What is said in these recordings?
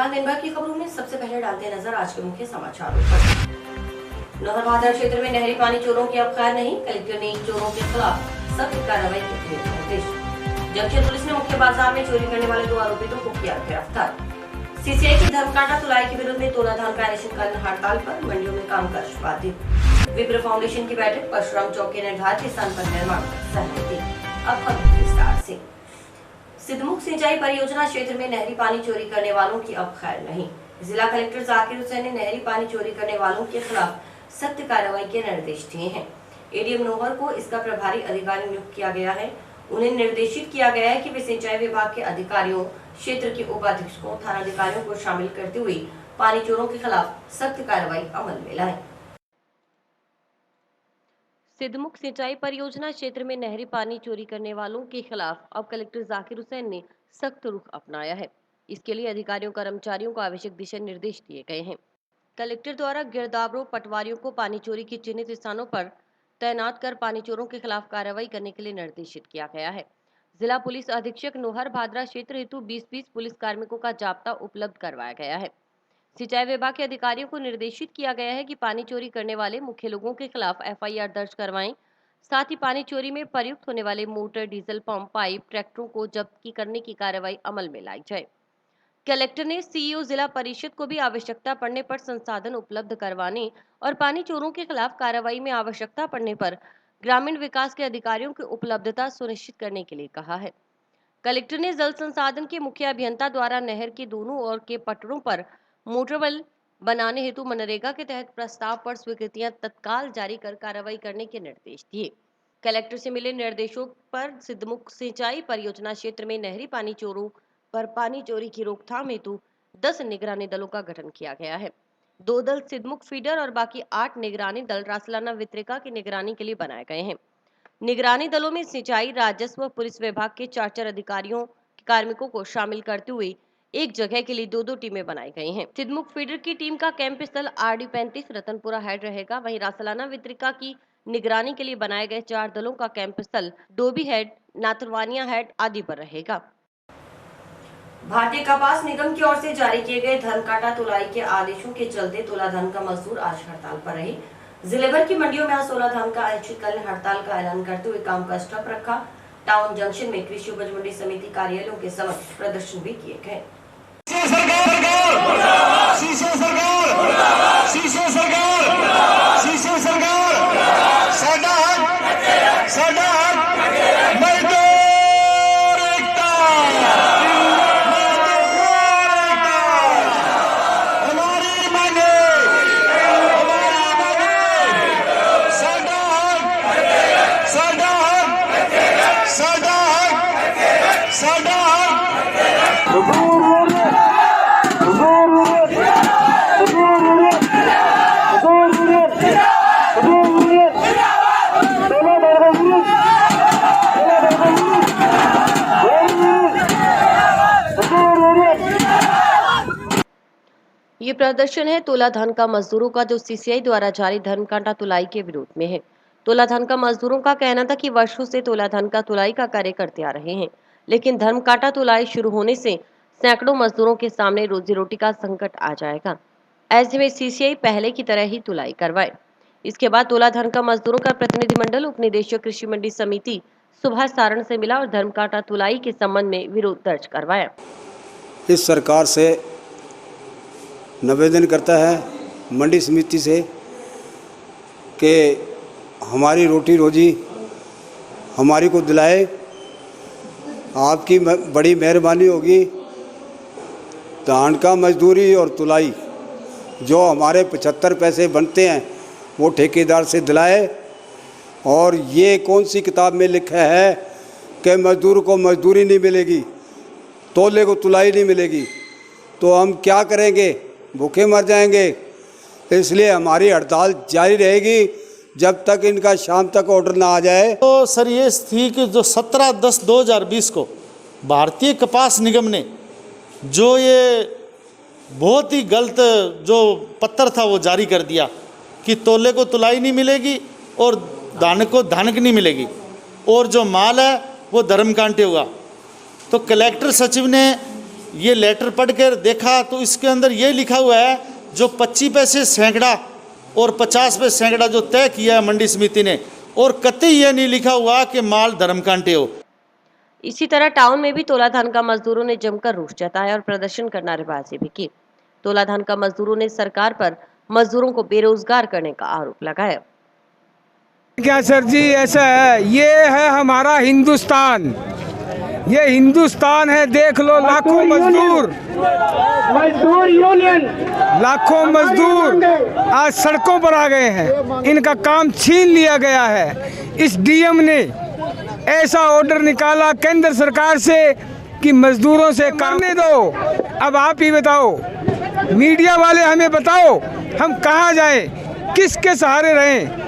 नमस्कार, दिन भर की खबरों में सबसे पहले डालते हैं नजर आज के मुख्य समाचारों पर। नहर भादर क्षेत्र में नहरी पानी चोरों की अब खैर नहीं, कलेक्टर ने चोरों के खिलाफ सख्त कार्रवाई के दिए निर्देश। जंक्शन पुलिस ने मुख्य बाजार में चोरी करने वाले 2 आरोपितों को किया गिरफ्तार। सीसीआई की धर्मकांटा तुलाई के विरोध में तोला धान का अनिश्चितकालीन हड़ताल पर, मंडियों में कामकाज बाधित। विप्र फाउंडेशन की बैठक, परशुराम चौक के निर्धारित स्थान पर निर्माण सहमति। अब खबर विस्तार से। सिद्धमुख सिंचाई परियोजना क्षेत्र में नहरी पानी चोरी करने वालों की अब खैर नहीं। जिला कलेक्टर जाकिर हुसैन ने नहरी पानी चोरी करने वालों के खिलाफ सख्त कार्रवाई के निर्देश दिए हैं। एडीएम नोहर को इसका प्रभारी अधिकारी नियुक्त किया गया है। उन्हें निर्देशित किया गया है कि वे सिंचाई विभाग के अधिकारियों, क्षेत्र के उपाधीक्षकों, थाना अधिकारियों को शामिल करते हुए पानी चोरों के खिलाफ सख्त कार्रवाई अमल में लाएं। सिद्धमुख सिंचाई परियोजना क्षेत्र में नहरी पानी चोरी करने वालों के खिलाफ अब कलेक्टर जाकिर हुसैन ने सख्त रुख अपनाया है। इसके लिए अधिकारियों कर्मचारियों को आवश्यक दिशा निर्देश दिए गए हैं। कलेक्टर द्वारा गिरदावरों, पटवारियों को पानी चोरी की चिन्हित स्थानों पर तैनात कर पानी चोरों के खिलाफ कार्रवाई करने के लिए निर्देशित किया गया है। जिला पुलिस अधीक्षक नोहर भादरा क्षेत्र हेतु 20-20 पुलिस कार्मिकों का जाब्ता उपलब्ध करवाया गया है। सिंचाई विभाग के अधिकारियों को निर्देशित किया गया है कि पानी चोरी करने वाले मुख्य लोगों के खिलाफ एफआईआर दर्ज करवाएं। साथ ही पानी चोरी में प्रयुक्त होने वाले मोटर, डीजल पंप, पाइप, ट्रैक्टरों को जब्त करने की कार्रवाई अमल में लाई जाए। कलेक्टर ने सीईओ जिला परिषद को भी आवश्यकता पड़ने पर संसाधन उपलब्ध करवाने और पानी चोरों के खिलाफ कार्रवाई में आवश्यकता पड़ने पर ग्रामीण विकास के अधिकारियों की उपलब्धता सुनिश्चित करने के लिए कहा है। कलेक्टर ने जल संसाधन के मुख्य अभियंता द्वारा नहर के दोनों ओर के पटरों पर मोटरवेल बनाने हेतु मनरेगा के तहत प्रस्ताव पर स्वीकृतियां तत्काल जारी कर कार्रवाई करने के निर्देश दिए। कलेक्टर से मिले निर्देशों पर सिद्धमुख सिंचाई परियोजना क्षेत्र में नहरी पानी चोरों पर पानी चोरी की रोकथाम हेतु 10 निगरानी दलों का गठन किया गया है। 2 दल सिद्धमुख फीडर और बाकी 8 निगरानी दल रासलाना वितरिका की निगरानी के लिए बनाए गए हैं। निगरानी दलों में सिंचाई, राजस्व, पुलिस विभाग के 4-4 अधिकारियों, कार्मिकों को शामिल करते हुए एक जगह के लिए 2-2 टीमें बनाई गई हैं। सिद्धमुख फीडर की टीम का कैंप स्थल RD 35 रतनपुरा हेड रहेगा। वहीं रासलाना वितरिका की निगरानी के लिए बनाए गए 4 दलों का कैंप स्थल डोबी हेड, नाथरवानिया हेड आदि पर रहेगा। भारतीय कपास निगम की ओर से जारी किए गए धर्मकांटा तुलाई के आदेशों के चलते तोला धान का मजदूर आज हड़ताल पर रहे। जिले भर की मंडियों में आज 16 धान का अनिश्चितकालीन हड़ताल का ऐलान करते हुए कामकाज ठप रखा। टाउन जंक्शन में कृषि उपज मंडी समिति कार्यालयों के समक्ष प्रदर्शन भी किए गए। ये प्रदर्शन है तोला धान का मजदूरों का, जो सीसीआई द्वारा जारी धर्मकांटा तुलाई के विरोध में है। तोला धान का मजदूरों का कहना था कि वर्षों से तोला धान का तुलाई का कार्य करते आ रहे हैं, लेकिन धर्मकांटा तुलाई शुरू होने से सैकड़ों मजदूरों के सामने रोजी रोटी का संकट आ जाएगा। ऐसे में सीसीआई पहले की तरह ही तुलाई करवाए। इसके बाद तोला धान का मजदूरों का प्रतिनिधिमंडल उप निदेशक कृषि मंडी समिति सुभाष सारण से मिला और धर्मकांटा तुलाई के संबंध में विरोध दर्ज करवाया। इस सरकार से निवेदन करता है मंडी समिति से कि हमारी रोटी रोजी हमारी को दिलाए। आपकी बड़ी मेहरबानी होगी। धान का मजदूरी और तुलाई जो हमारे 75 पैसे बनते हैं वो ठेकेदार से दिलाए। और ये कौन सी किताब में लिखा है कि मजदूर को मजदूरी नहीं मिलेगी, तोले को तुलाई नहीं मिलेगी? तो हम क्या करेंगे? भूखे मर जाएंगे। इसलिए हमारी हड़ताल जारी रहेगी जब तक इनका शाम तक ऑर्डर ना आ जाए। तो सर ये थी कि जो 17/10/2020 को भारतीय कपास निगम ने जो ये बहुत ही गलत जो पत्र था वो जारी कर दिया कि तोले को तुलाई नहीं मिलेगी और धान को धानक नहीं मिलेगी और जो माल है वो धर्मकांटे होगा। तो कलेक्टर सचिव ने ये लेटर पढ़कर देखा तो इसके अंदर ये लिखा हुआ है जो 25 पैसे सैकड़ा और 50 पैसे सैकड़ा जो तय किया है मंडी समिति ने, और कतई ये नहीं लिखा हुआ कि माल धर्मकांटे हो। इसी तरह टाउन में भी तोला धान का मजदूरों ने जमकर रोष जताया और प्रदर्शन कर नारेबाजी भी की। तोला धान का मजदूरों ने सरकार पर मजदूरों को बेरोजगार करने का आरोप लगाया। क्या सर जी, ऐसा है, ये है हमारा हिंदुस्तान, ये हिंदुस्तान है। देख लो, लाखों यूनियन लाखों मजदूर आज सड़कों पर आ गए हैं। इनका काम छीन लिया गया है। इस डीएम ने ऐसा ऑर्डर निकाला केंद्र सरकार से कि मजदूरों से काम नहीं दो। अब आप ही बताओ, मीडिया वाले हमें बताओ, हम कहाँ जाएं, किसके सहारे रहें,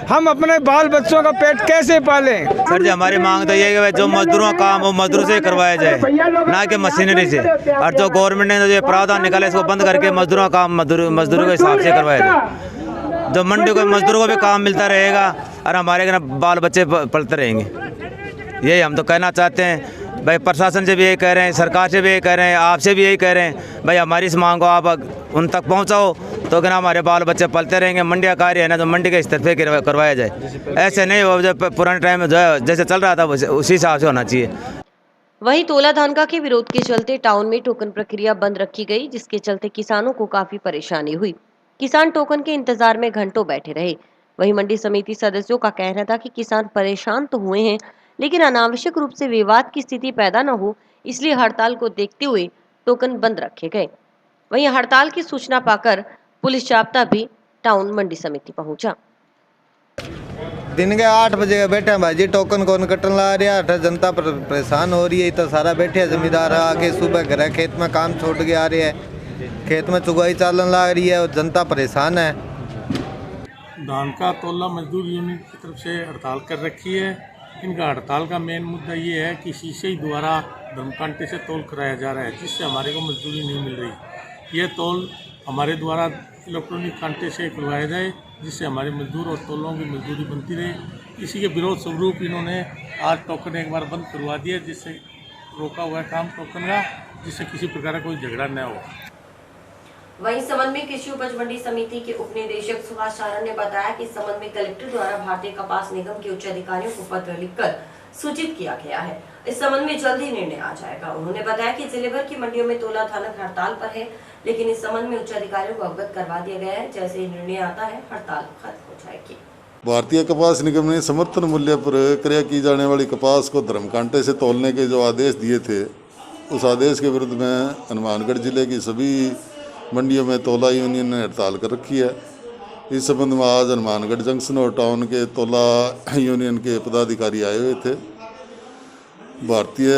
हम अपने बाल बच्चों का पेट कैसे पालें। सर जी, हमारी मांग तो ये है कि जो मजदूरों का काम वो मजदूरों से करवाया जाए, ना कि मशीनरी से। और जो गवर्नमेंट ने जो प्रावधान निकाला इसको बंद करके मजदूरों का काम मजदूरों के हिसाब से करवाया जाए। जो मंडी को मजदूरों को भी काम मिलता रहेगा और हमारे बाल बच्चे पलते रहेंगे। यही हम तो कहना चाहते हैं भाई। प्रशासन से भी यही कह रहे हैं, सरकार से भी यही कह रहे हैं, आपसे भी यही कह रहे हैं भाई, हमारी इस मांग को आप उन तक पहुंचाओ तो क्या हमारे बाल बच्चे पलते रहेंगे। मंडिया कार्य है ना, तो मंडी के स्तर पे करवाया जाए। ऐसे नहीं हो जो पुराने टाइम में जो है जैसे चल रहा था उसी हिसाब से होना चाहिए। वहीं तोला धान के विरोध के चलते टाउन में टोकन प्रक्रिया बंद रखी गई, जिसके चलते किसानों को काफी परेशानी हुई। किसान टोकन के इंतजार में घंटों बैठे रहे। वहीं मंडी समिति सदस्यों का कहना था कि किसान परेशान तो हुए हैं, लेकिन अनावश्यक रूप से विवाद की स्थिति पैदा न हो, इसलिए हड़ताल को देखते हुए टोकन बंद रखे गए। वहीं हड़ताल की सूचना पाकर पुलिस जाब्ता भी टाउन मंडी समिति पहुंचा। दिन के 8 बजे बैठे हैं भाई, टोकन कौन कटन ला रहा है, जनता परेशान हो रही है। तो सारा बैठे हैं जमींदार आके, सुबह घर खेत में काम छोड़ के आ रहे हैं, खेत में चुगाई चालन ला रही है और जनता परेशान है। धान का तोला मजदूर यूनियन की तरफ से हड़ताल कर रखी है। इनका हड़ताल का मेन मुद्दा ये है कि शीशे द्वारा धर्मकांटे से तोल कराया जा रहा है, जिससे हमारे को मजदूरी नहीं मिल रही। ये तोल हमारे द्वारा इलेक्ट्रॉनिक कांटे से करवाया जाए, जिससे हमारे मजदूर और तोलों की मजदूरी बनती रहे। इसी के विरोध स्वरूप इन्होंने आज टोकन एक बार बंद करवा दिया, जिससे रोका हुआ है काम टोकन का, जिससे किसी प्रकार का कोई झगड़ा न हो। वहीं इस संबंध में कृषि उपज मंडी समिति के उप निदेशक सुभाष चारण ने बताया कि इस संबंध में कलेक्टर द्वारा भारतीय कपास निगम के उच्च अधिकारियों को पत्र लिखकर सूचित किया गया है। इस संबंध में जल्द ही निर्णय आ जाएगा। उन्होंने बताया कि जिले भर की मंडियों में तोला धानक हड़ताल पर है, लेकिन इस संबंध में उच्च अधिकारियों को अवगत करवा दिया गया है। जैसे ही निर्णय आता है, हड़ताल खत्म हो जाएगी। भारतीय कपास निगम ने समर्थन मूल्य पर क्रय की जाने वाली कपास को धर्मकांटे से तोलने के जो आदेश दिए थे, उस आदेश के विरुद्ध में हनुमानगढ़ जिले की सभी मंडियों में तोला यूनियन ने हड़ताल कर रखी है। इस संबंध में आज हनुमानगढ़ जंक्शन और टाउन के तोला यूनियन के पदाधिकारी आए हुए थे। भारतीय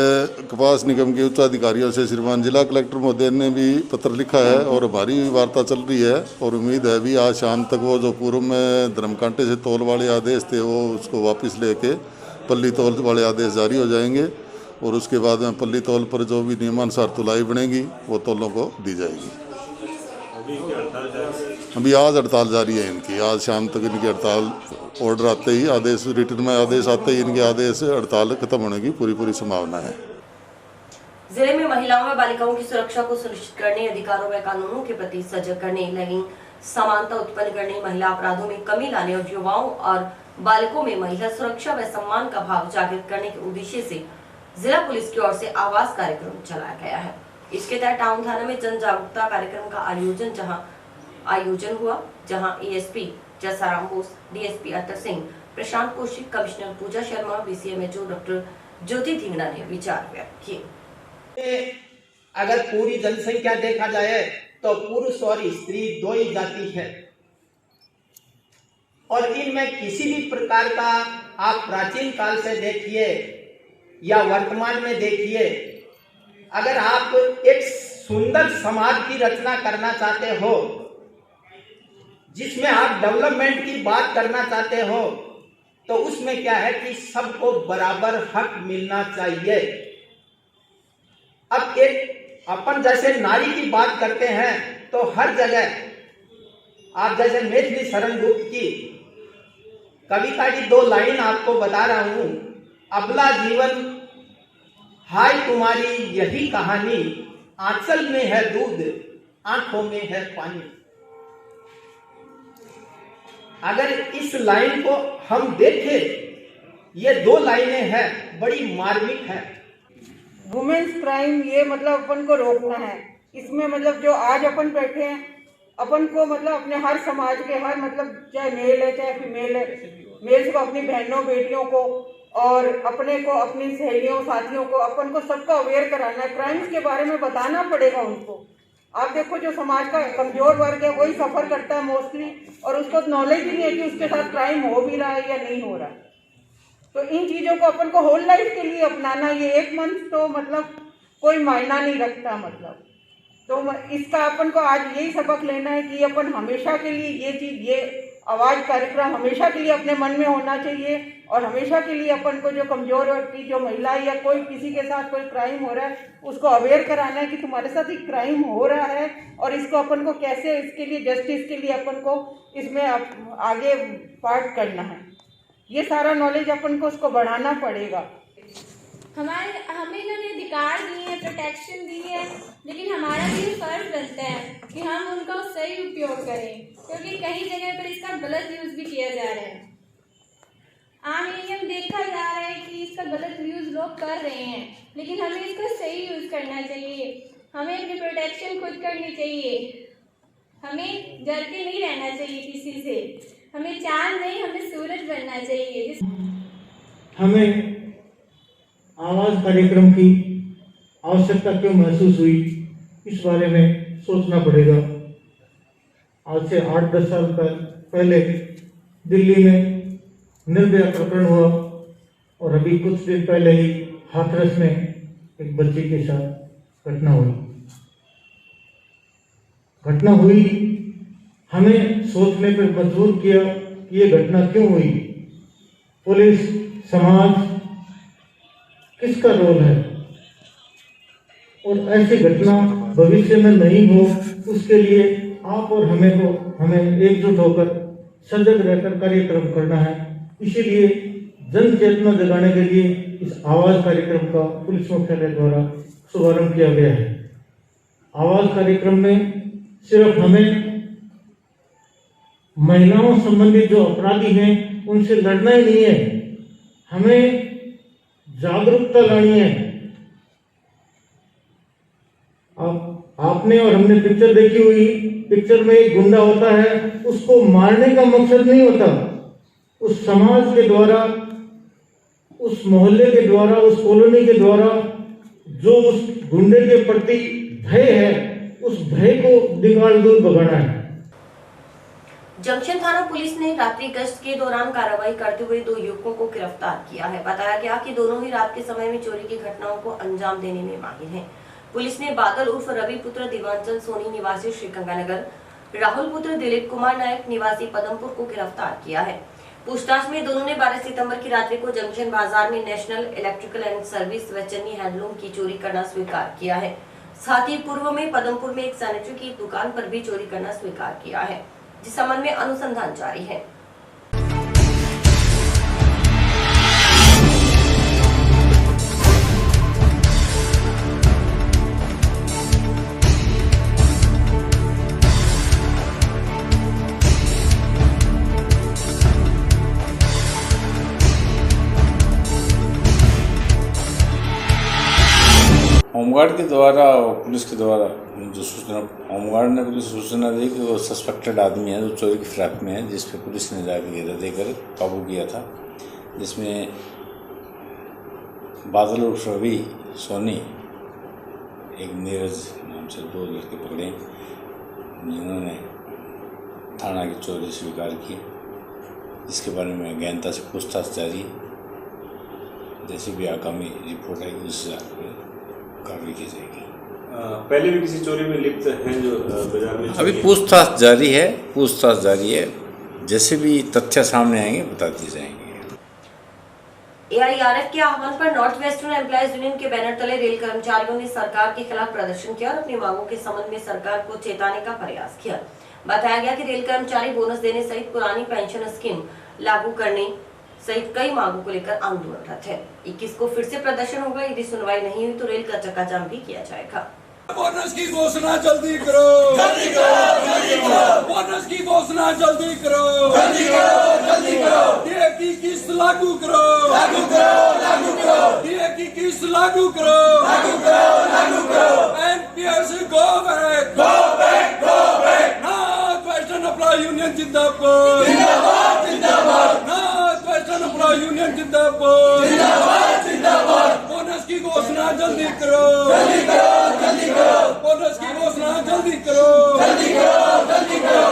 कपास निगम के उच्च अधिकारियों से श्रीमान जिला कलेक्टर महोदय ने भी पत्र लिखा है और हमारी भी वार्ता चल रही है, और उम्मीद है भी आज शाम तक वो जो पूर्व में धर्मकांटे से तोल वाले आदेश थे वो उसको वापस लेके पल्ली तोल वाले आदेश जारी हो जाएंगे, और उसके बाद में पल्ली तोल पर जो भी नियमानुसार तुलाई बनेगी वो तोलों को दी जाएगी। अभी आज हड़ताल जारी है इनकी। आज शाम तक इनकी हड़ताल ऑर्डर आते ही, आदेश रिटर्न में आदेश आते ही इनके आदेश हड़ताल खत्म होने की पूरी संभावना है। जिले में महिलाओं व बालिकाओं की सुरक्षा को सुनिश्चित करने, अधिकारों व कानूनों के प्रति सजग करने, लैंगिक समानता उत्पन्न करने, महिला अपराधों में कमी लाने और युवाओं और बालिकों में महिला सुरक्षा व सम्मान का भाव जागृत करने के उद्देश्य से जिला पुलिस की ओर से आवास कार्यक्रम चलाया गया है। इसके तहत टाउन थाना में जन जागरूकता कार्यक्रम का आयोजन हुआ, जहां एएसपी जसाराम बोस, डीएसपी अतर सिंह, प्रशांत कौशिक, कमिश्नर पूजा शर्मा, बीसीएमएचओ डॉक्टर ज्योति धिंगना ने विचार व्यक्त किए। अगर पूरी जनसंख्या देखा जाए तो पुरुष और स्त्री दो ही जाति है, और इनमें किसी भी प्रकार का आप प्राचीन काल से देखिए या वर्तमान में देखिए, अगर आप एक सुंदर समाज की रचना करना चाहते हो, जिसमें आप डेवलपमेंट की बात करना चाहते हो, तो उसमें क्या है कि सबको बराबर हक मिलना चाहिए। अब एक अपन जैसे नारी की बात करते हैं तो हर जगह आप जैसे मैथिली शरण गुप्त की कविता की 2 लाइन आपको बता रहा हूं। अबला जीवन हाय तुम्हारी यही कहानी, आंचल में है दूध, आंखों में है पानी। अगर इस लाइन को हम देखें, ये 2 लाइनें हैं, बड़ी मार्मिक है। वुमेन्स क्राइम ये मतलब अपन को रोकना है। इसमें मतलब जो आज अपन बैठे हैं, अपन को मतलब अपने हर समाज के हर मतलब चाहे मेल है चाहे फीमेल है, मेल्स को अपनी बहनों बेटियों को और अपने को अपनी सहेलियों साथियों को अपन को सबको अवेयर कराना है। क्राइम्स के बारे में बताना पड़ेगा उनको। आप देखो जो समाज का कमजोर वर्ग है वही सफ़र करता है मोस्टली, और उसको नॉलेज ही नहीं है कि उसके साथ क्राइम हो भी रहा है या नहीं हो रहा है। तो इन चीज़ों को अपन को होल लाइफ के लिए अपनाना, ये 1 मंथ तो मतलब कोई मायना नहीं रखता। मतलब तो इसका अपन को आज यही सबक लेना है कि अपन हमेशा के लिए ये चीज़, ये आवाज़ कार्यक्रम हमेशा के लिए अपने मन में होना चाहिए, और हमेशा के लिए अपन को जो कमज़ोर वर्ग की जो महिला या कोई किसी के साथ कोई क्राइम हो रहा है उसको अवेयर कराना है कि तुम्हारे साथ एक क्राइम हो रहा है, और इसको अपन को कैसे, इसके लिए जस्टिस के लिए अपन को इसमें आगे पार्ट करना है। ये सारा नॉलेज अपन को उसको बढ़ाना पड़ेगा। हमें इन्होंने अधिकार दिए हैं, प्रोटेक्शन दी है, लेकिन हमारा भी फर्ज बनता है कि हम उनका सही उपयोग करें, क्योंकि कई जगह पर इसका गलत यूज़ भी किया जा रहा है। आम एरिया में देखा जा रहा है कि इसका गलत यूज़ लोग कर रहे हैं, लेकिन हमें इसका सही यूज़ करना चाहिए। हमें अपनी प्रोटेक्शन खुद करनी चाहिए। हमें डर के नहीं रहना चाहिए किसी से। हमें चांद नहीं, हमें सूरज बनना चाहिए। हमें आवाज़ कार्यक्रम की आवश्यकता क्यों महसूस हुई, इस बारे में सोचना पड़ेगा। आज से 8-10 साल पहले दिल्ली में निर्भया प्रकरण हुआ, और अभी कुछ दिन पहले ही हाथरस में एक बच्चे के साथ घटना हुई। हमें सोचने पर मजबूर किया कि ये घटना क्यों हुई, पुलिस, समाज, किसका रोल है, और ऐसी घटना भविष्य में नहीं हो उसके लिए आप और हमें एकजुट होकर सजग रहकर कार्यक्रम करना है। इसीलिए जन चेतना जगाने के लिए इस आवाज़ कार्यक्रम का पुलिस मुख्यालय द्वारा शुभारंभ किया गया है। आवाज़ कार्यक्रम में सिर्फ हमें महिलाओं संबंधित जो अपराधी हैं उनसे लड़ना ही नहीं है, हमें जागरूकता लानी है। आपने और हमने पिक्चर देखी हुई, पिक्चर में एक गुंडा होता है, उसको मारने का मकसद नहीं होता, उस समाज के द्वारा, उस मोहल्ले के द्वारा, उस कॉलोनी के द्वारा जो उस गुंडे के प्रति भय है, उस भय को निकाल दूर भगाना है। जंक्शन थाना पुलिस ने रात्रि गश्त के दौरान कार्रवाई करते हुए 2 युवकों को गिरफ्तार किया है। बताया गया कि दोनों ही रात के समय में चोरी की घटनाओं को अंजाम देने में माहिर हैं। पुलिस ने बादल उर्फ रवि पुत्र दिवांचल सोनी निवासी श्रीगंगानगर, राहुल पुत्र दिलीप कुमार नायक निवासी पदमपुर को गिरफ्तार किया है। पूछताछ में दोनों ने 12 सितंबर की रात्रि को जंक्शन बाजार में नेशनल इलेक्ट्रिकल एंड सर्विस व चन्नी हैंडलूम की चोरी करना स्वीकार किया है। साथ ही पूर्व में पदमपुर में एक सैनिटरी की दुकान पर भी चोरी करना स्वीकार किया है, जिस संबंध में अनुसंधान जारी है। होमगार्ड के द्वारा और पुलिस के द्वारा जो सूचना, होमगार्ड ने पुलिस सूचना दी कि वो सस्पेक्टेड आदमी है जो चोरी की फिराक में है, जिस पे पुलिस ने जाकर देकर काबू किया था, जिसमें बादल उर्फ रवि सोनी, एक नीरज नाम से 2 लड़के पकड़े, जिन्होंने थाना की चोरी स्वीकार की, जिसके बारे में गहनता से पूछताछ जारी है। जैसे भी आगामी रिपोर्ट आएगी उससे कार्रवाई की जाएगी। पहले भी किसी चोरी में लिप्त हैं जो बाजार में? अभी पूछताछ जारी है, जैसे भी तथ्य सामने आएंगे बता दिए जाएंगे। एआईआरएफ के आह्वान पर नॉर्थ वेस्टर्न एम्प्लॉयज यूनियन के बैनर तले रेल कर्मचारियों ने सरकार के खिलाफ प्रदर्शन किया और अपनी मांगों के संबंध में सरकार को चेताने का प्रयास किया। बताया गया कि रेल कर्मचारी बोनस देने सहित पुरानी पेंशन स्कीम लागू करने, सहित कई मांगों को लेकर आंदोलनरत है। 21 को फिर से प्रदर्शन होगा। यदि सुनवाई नहीं हुई तो रेल का चक्का जाम भी किया जाएगा। बोनस की घोषणा जल्दी करो, जल्दी करो, जल्दी करो। बोनस की घोषणा जल्दी करो, जल्दी करो, जल्दी करो। डीए की किस्त लागू करो, लागू करो, लागू करो। डीए की किस्त लागू करो, लागू करो, लागू करो। NPS go back, go back, go back. North western employee union जिंदाबाद, जिंदाबाद, जिंदाबाद। नॉर्थ वेस्टर्न एम्प्लॉय यूनियन जिंदाबाद, जिंदाबाद, जिंदाबाद। बोनस की घोषणा जल्दी करो, जल्दी करो, जल्दी करो। बोनस की घोषणा जल्दी करो, जल्दी करो, जल्दी करो।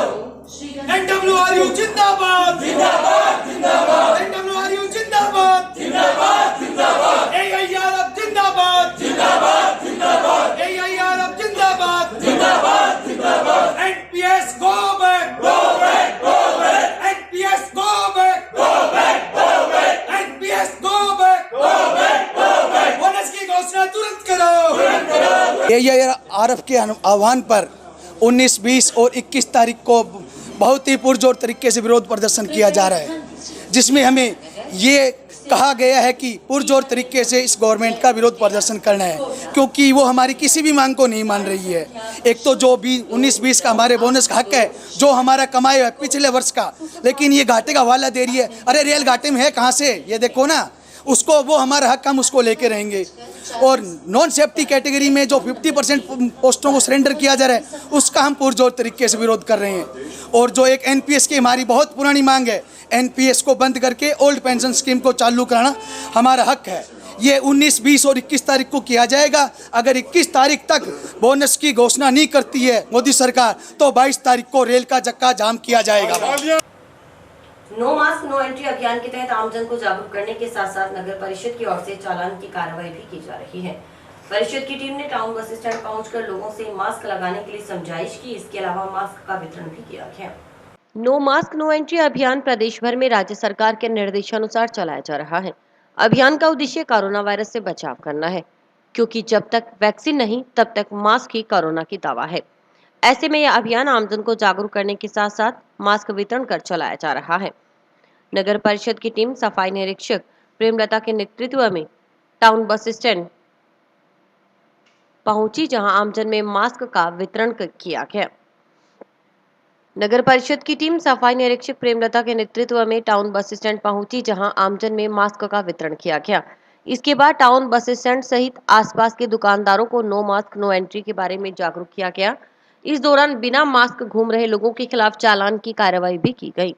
एनडब्ल्यूआरयू जिंदाबाद, जिंदाबाद, जिंदाबाद। एनडब्ल्यूआरयू जिंदाबाद, जिंदाबाद, जिंदाबाद। एआईआरएफ जिंदाबाद, जिंदाबाद, जिंदाबाद। एआईआरएफ जिंदाबाद, जिंदाबाद, जिंदाबाद। NPS go back, go back, go back. NPS go back, go back, go back. NPS go back, go back, go back. Bonus की घोषणा तुरंत करो, तुरंत करो। एआईआरएफ के आह्वान पर 19, 20 और 21 तारीख को बहुत ही पुरजोर तरीके से विरोध प्रदर्शन किया जा रहा है, जिसमें हमें ये कहा गया है कि पुरजोर तरीके से इस गवर्नमेंट का विरोध प्रदर्शन करना है, क्योंकि वो हमारी किसी भी मांग को नहीं मान रही है। एक तो जो 19-20 का हमारे बोनस का हक है, जो हमारा कमाया है पिछले वर्ष का, लेकिन ये घाटे का हवाला दे रही है। अरे रेल घाटे में है कहाँ से, ये देखो ना, उसको वो हमारा हक हम उसको लेके रहेंगे। और नॉन सेफ्टी कैटेगरी में जो 50% पोस्टों को सरेंडर किया जा रहा है, उसका हम पुरजोर तरीके से विरोध कर रहे हैं। और जो एक एनपीएस की हमारी बहुत पुरानी मांग है, एनपीएस को बंद करके ओल्ड पेंशन स्कीम को चालू कराना हमारा हक है। ये 19, 20 और 21 तारीख को किया जाएगा। अगर 21 तारीख तक बोनस की घोषणा नहीं करती है मोदी सरकार, तो 22 तारीख को रेल का चक्का जाम किया जाएगा। नो मास्क नो एंट्री अभियान के तहत आमजन को जागरूक करने के साथ साथ नगर परिषद की ओर से चालान की कार्रवाई भी की जा रही है। परिषद की टीम ने टाउन बस स्टैंड पहुंचकर लोगों से मास्क लगाने के लिए समझाइश की। इसके अलावा मास्क का वितरण भी किया गया। नो मास्क नो एंट्री अभियान प्रदेश भर में राज्य सरकार के निर्देशानुसार चलाया जा रहा है। अभियान का उद्देश्य कोरोना वायरस से बचाव करना है, क्योंकि जब तक वैक्सीन नहीं तब तक मास्क ही कोरोना की दवा है। ऐसे में यह अभियान आमजन को जागरूक करने के साथ साथ मास्क वितरण कर चलाया जा रहा है। नगर परिषद की टीम सफाई निरीक्षक प्रेमलता के नेतृत्व में टाउन बस स्टैंड पहुंची, जहां आमजन में मास्क का वितरण किया गया। नगर परिषद की टीम सफाई निरीक्षक प्रेमलता के नेतृत्व में टाउन बस स्टैंड पहुंची, जहां आमजन में मास्क का वितरण किया गया। इसके बाद टाउन बस स्टैंड सहित आसपास के दुकानदारों को नो मास्क नो एंट्री के बारे में जागरूक किया गया। इस दौरान बिना मास्क घूम रहे लोगों के खिलाफ चालान की कार्रवाई भी की गई।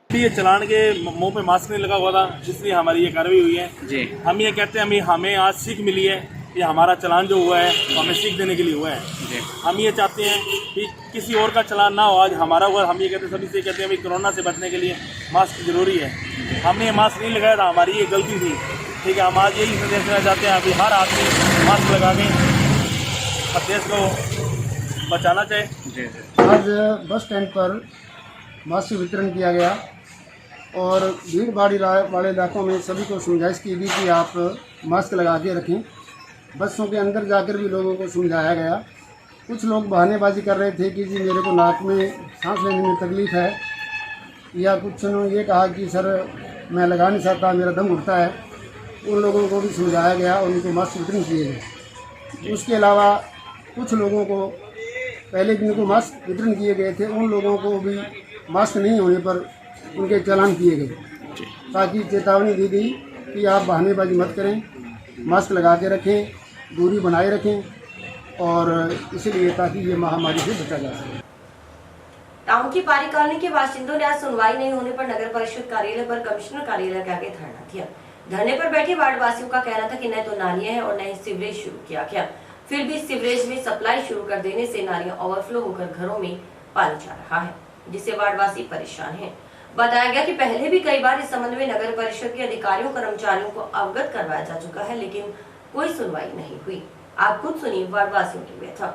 ये चलान के मुंह पे मास्क नहीं लगा हुआ था, इसलिए हमारी ये कार्रवाई हुई है जी। हम ये कहते हैं हमें आज सीख मिली है, ये हमारा चलान जो हुआ है तो हमें सीख देने के लिए हुआ है जी। हम ये चाहते हैं कि किसी और का चलान ना हो, आज हमारा हुआ। हम ये कहते हैं, सभी से कहते हैं कोरोना से बचने के लिए मास्क जरूरी है। हमने ये मास्क नहीं लगाया था, हमारी ये गलती थी, ठीक है। हम आज यही संदेश देना चाहते हैं, अभी हर आदमी मास्क लगा के देश को बचाना चाहिए। आज बस स्टैंड पर मास्क वितरण किया गया और भीड़ भाड़ वाले इलाकों में सभी को समझाइश की गई कि आप मास्क लगा के रखें। बसों के अंदर जाकर भी लोगों को समझाया गया। कुछ लोग बहानेबाजी कर रहे थे कि जी मेरे को नाक में सांस लेने में तकलीफ़ है, या कुछ ने ये कहा कि सर मैं लगा नहीं सकता, मेरा दम घुटता है। उन लोगों को भी समझाया गया और उनको मास्क वितरण किए गए। उसके अलावा कुछ लोगों को पहले जिनको मास्क वितरण किए गए थे, उन लोगों को भी मास्क नहीं होने पर उनके चालान किए गए, ताकि चेतावनी दी गई कि आप बहानेबाजी मत करें, मास्क लगा के रखें, दूरी बनाए रखें, और इसलिए ताकि ये महामारी से बचा जा सके। टाउन की पारी कॉलोनी के बाशिंदों ने आज सुनवाई नहीं होने पर नगर परिषद कार्यालय पर कमिश्नर कार्यालय के आगे धरना दिया। धरने पर बैठे वार्ड वासियों का कहना था कि न तो नालियां हैं और न ही सीवरेज शुरू किया गया। फिर भी सीवरेज में सप्लाई शुरू कर देने से नालियां ओवरफ्लो होकर घरों में पानी जा रहा है, जिससे वार्डवासी परेशान हैं। बताया गया कि पहले भी कई बार इस संबंध में नगर परिषद के अधिकारियों कर्मचारियों को अवगत करवाया जा चुका है, लेकिन कोई सुनवाई नहीं हुई। आप खुद सुनिए वार्डवासियों की व्यथा।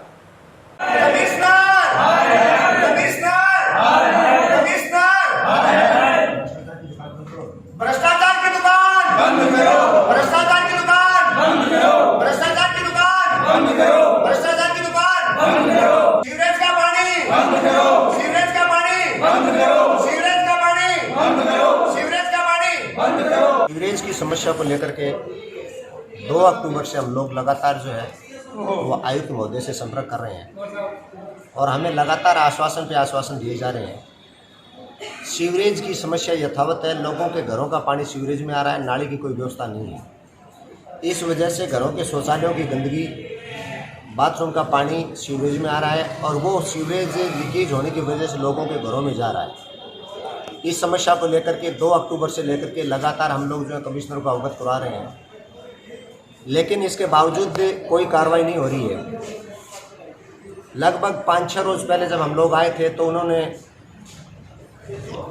भ्रष्टाचार की दुकान बंद करो, भ्रष्टाचार की दुकान बंद करो, भ्रष्टाचार की दुकान बंद करो, भ्रष्टाचार की दुकान बंद करो, सीवरेज का पानी बंद करो, सीवरेज का पानी बंद करो, सीवरेज का पानी बंद करो, सीवरेज का सीवरेज की समस्या को लेकर के 2 अक्टूबर से हम लोग लगातार जो है वो आयुक्त महोदय से संपर्क कर रहे हैं और हमें लगातार आश्वासन पे आश्वासन दिए जा रहे हैं। सीवरेज की समस्या यथावत है, लोगों के घरों का पानी सीवरेज में आ रहा है, नाली की कोई व्यवस्था नहीं है। इस वजह से घरों के शौचालयों की गंदगी, बाथरूम का पानी सीवरेज में आ रहा है और वो सीवरेज लीकेज होने की वजह से लोगों के घरों में जा रहा है। इस समस्या को लेकर के 2 अक्टूबर से लेकर के लगातार हम लोग जो है कमिश्नर को अवगत करा रहे हैं, लेकिन इसके बावजूद कोई कार्रवाई नहीं हो रही है। लगभग 5-6 रोज़ पहले जब हम लोग आए थे तो उन्होंने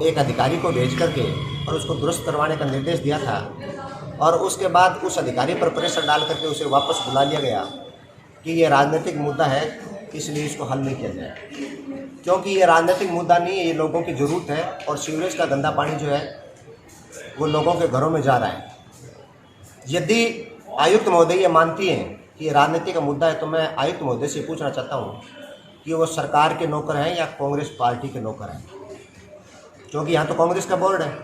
एक अधिकारी को भेज करके और उसको दुरुस्त करवाने का निर्देश दिया था और उसके बाद उस अधिकारी पर प्रेशर डाल करके उसे वापस बुला लिया गया कि ये राजनीतिक मुद्दा है, इसलिए इसको हल नहीं किया जाए। क्योंकि ये राजनीतिक मुद्दा नहीं है, ये लोगों की ज़रूरत है और सीवरेज का गंदा पानी जो है वो लोगों के घरों में जा रहा है। यदि आयुक्त महोदय ये मानती हैं कि ये राजनीति का मुद्दा है तो मैं आयुक्त महोदय से पूछना चाहता हूँ कि वो सरकार के नौकर हैं या कांग्रेस पार्टी के नौकर हैं, क्योंकि यहाँ तो कांग्रेस का बोर्ड है।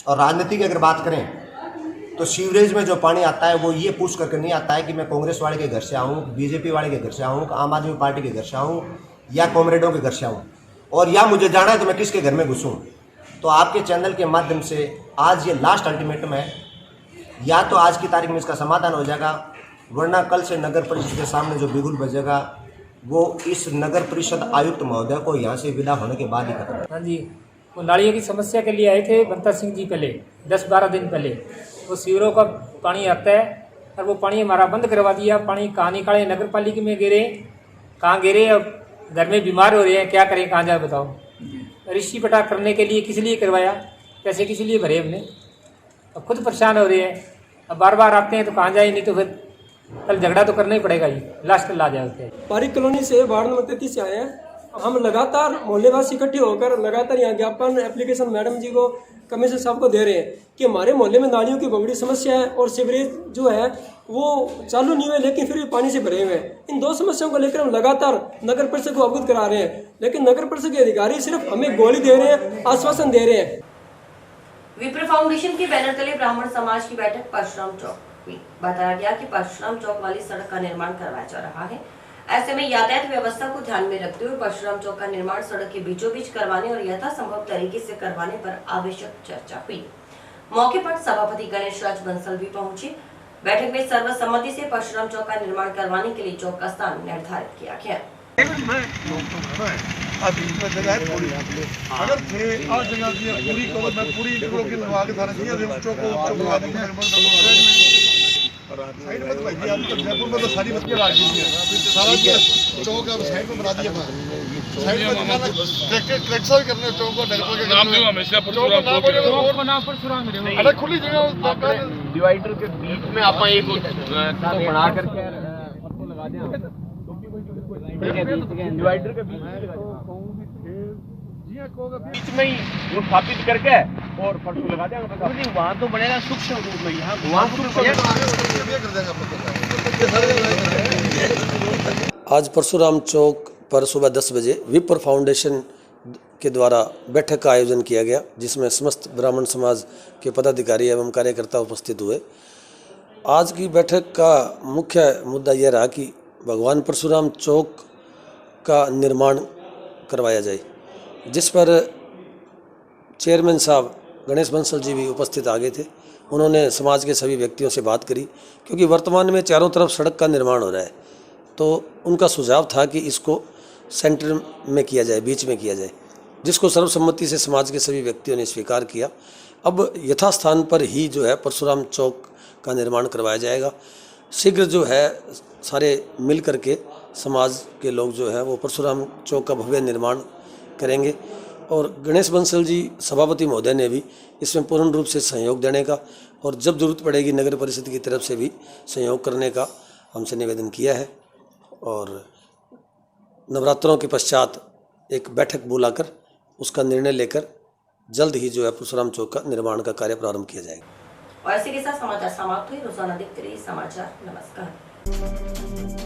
और राजनीति की अगर बात करें तो सीवरेज में जो पानी आता है वो ये पूछ करके नहीं आता है कि मैं कांग्रेस वाले के घर से आऊँ, बीजेपी वाले के घर से आऊँ, आम आदमी पार्टी के घर से आऊँ या कॉमरेडों के घर से आऊँ, और या मुझे जाना है तो मैं किसके घर में घुसूँ। तो आपके चैनल के माध्यम से आज ये लास्ट अल्टीमेटम है, या तो आज की तारीख में इसका समाधान हो जाएगा, वरना कल से नगर परिषद के सामने जो बिगुल बजेगा वो इस नगर परिषद आयुक्त महोदय को यहाँ से विदा होने के बाद ही खत्म। हाँ जी, वो नालियों की समस्या के लिए आए थे बंता सिंह जी पहले 10-12 दिन पहले। वो सीवरों का पानी आता है और वो पानी हमारा बंद करवा दिया। पानी कहाँ निकाले, नगर पालिका में गिरे, कहाँ गिरे, अब घर में बीमार हो रहे हैं, क्या करें, कहाँ जाए बताओ। रिश्ती पटा करने के लिए किस लिए करवाया, पैसे किस लिए भरे हमने, अब खुद परेशान हो रहे हैं। अब बार बार आते हैं तो कहाँ जाए, नहीं तो फिर कल झगड़ा तो करना ही पड़ेगा ही, लास्ट कल आ जाते हैं। पारिक कॉलोनी से वार्ड नंबर 33 से आए हैं हम। लगातार मोहल्लेवासी इकट्ठे होकर लगातार यहाँ ज्ञापन एप्लीकेशन मैडम जी को, कमिश्नर साहब को दे रहे हैं कि हमारे मोहल्ले में नालियों की बड़ी समस्या है और सीवरेज जो है वो चालू नहीं हुए, लेकिन फिर भी पानी से भरे हुए हैं। इन 2 समस्याओं को लेकर हम लगातार नगर परिषद को अवगत करा रहे हैं, लेकिन नगर परिषद के अधिकारी सिर्फ हमें गोली दे रहे हैं, आश्वासन दे रहे हैं। विप्र फाउंडेशन के बैनर तले ब्राह्मण समाज की बैठक परशुराम चौक हुई। बताया गया कि परशुराम चौक वाली सड़क का निर्माण करवाया जा रहा है। ऐसे में यातायात व्यवस्था को ध्यान में रखते हुए परशुराम चौक का निर्माण सड़क के बीचों बीच करवाने और यथासंभव तरीके से करवाने पर आवश्यक चर्चा हुई। मौके पर सभापति गणेश राज बंसल भी पहुंचे। बैठक में सर्वसम्मति से परशुराम चौक का निर्माण करवाने के लिए चौक का स्थान निर्धारित किया गया। साइड में तो भाई आप तो जयपुर में तो सारी बस्तियां ला दी हैं, सारा चौक अब साइड में बना दिया। साइड में ट्रैक्टर भी करने चौक को डगल के नाम दो हमेशा चौक का नाम परशुराम है। अरे खुली जगह डिवाइडर के बीच में आप एक तो बना करके पत्थर लगा दें, डिवाइडर के बीच में बीच में ही वो स्थापित करके और फर्श लगा देंगे। वहाँ तो बनेगा सूक्ष्म रूप में, यहाँ आज परशुराम चौक पर सुबह 10 बजे विप्र फाउंडेशन के द्वारा बैठक का आयोजन किया गया, जिसमें समस्त ब्राह्मण समाज के पदाधिकारी एवं कार्यकर्ता उपस्थित हुए। आज की बैठक का मुख्य मुद्दा यह रहा कि भगवान परशुराम चौक का निर्माण करवाया जाए, जिस पर चेयरमैन साहब गणेश बंसल जी भी उपस्थित आ गए थे। उन्होंने समाज के सभी व्यक्तियों से बात करी, क्योंकि वर्तमान में चारों तरफ सड़क का निर्माण हो रहा है, तो उनका सुझाव था कि इसको सेंटर में किया जाए, बीच में किया जाए, जिसको सर्वसम्मति से समाज के सभी व्यक्तियों ने स्वीकार किया। अब यथास्थान पर ही जो है परशुराम चौक का निर्माण करवाया जाएगा। शीघ्र जो है सारे मिल करके समाज के लोग जो है वो परशुराम चौक का भव्य निर्माण करेंगे। और गणेश बंसल जी सभापति महोदय ने भी इसमें पूर्ण रूप से सहयोग देने का और जब जरूरत पड़ेगी नगर परिषद की तरफ से भी सहयोग करने का हमसे निवेदन किया है। और नवरात्रों के पश्चात एक बैठक बुलाकर उसका निर्णय लेकर जल्द ही जो है परशुराम चौक का निर्माण का कार्य प्रारंभ किया जाएगा। और इसी के साथ समाचार समाप्त हुए। रोजाना देखते रहिए समाचार। नमस्कार।